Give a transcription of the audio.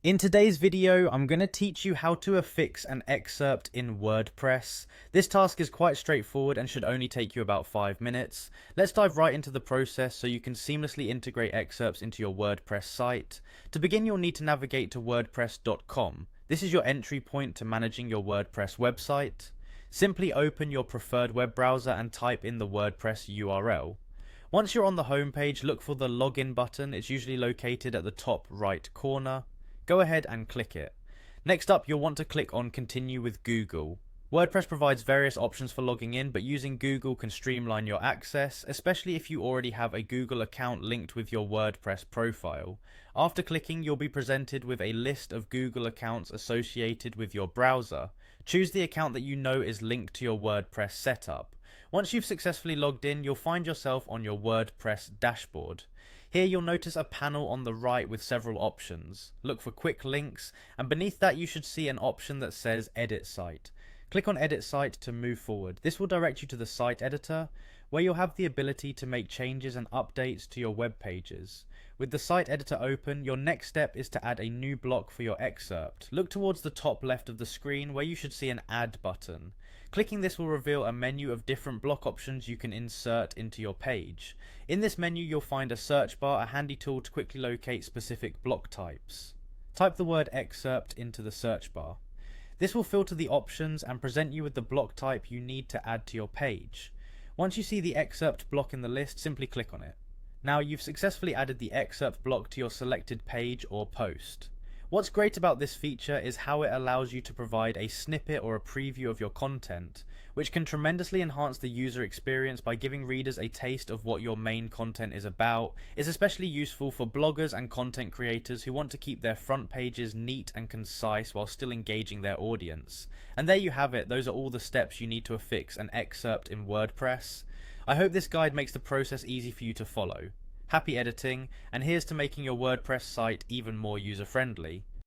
In today's video, I'm going to teach you how to affix an excerpt in WordPress. This task is quite straightforward and should only take you about 5 minutes. Let's dive right into the process so you can seamlessly integrate excerpts into your WordPress site. To begin, you'll need to navigate to wordpress.com. This is your entry point to managing your WordPress website. Simply open your preferred web browser and type in the WordPress URL. Once you're on the home page, look for the login button. It's usually located at the top right corner. Go ahead and click it. Next up, you'll want to click on Continue with Google. WordPress provides various options for logging in, but using Google can streamline your access, especially if you already have a Google account linked with your WordPress profile. After clicking, you'll be presented with a list of Google accounts associated with your browser. Choose the account that you know is linked to your WordPress setup. Once you've successfully logged in, you'll find yourself on your WordPress dashboard. Here you'll notice a panel on the right with several options. Look for quick links, and beneath that you should see an option that says Edit Site. Click on Edit Site to move forward. This will direct you to the site editor, where you'll have the ability to make changes and updates to your web pages. With the site editor open, your next step is to add a new block for your excerpt. Look towards the top left of the screen where you should see an Add button. Clicking this will reveal a menu of different block options you can insert into your page. In this menu you'll find a search bar, a handy tool to quickly locate specific block types. Type the word excerpt into the search bar. This will filter the options and present you with the block type you need to add to your page. Once you see the excerpt block in the list, simply click on it. Now you've successfully added the excerpt block to your selected page or post. What's great about this feature is how it allows you to provide a snippet or a preview of your content, which can tremendously enhance the user experience by giving readers a taste of what your main content is about. It's especially useful for bloggers and content creators who want to keep their front pages neat and concise while still engaging their audience. And there you have it, those are all the steps you need to affix an excerpt in WordPress. I hope this guide makes the process easy for you to follow. Happy editing, and here's to making your WordPress site even more user-friendly.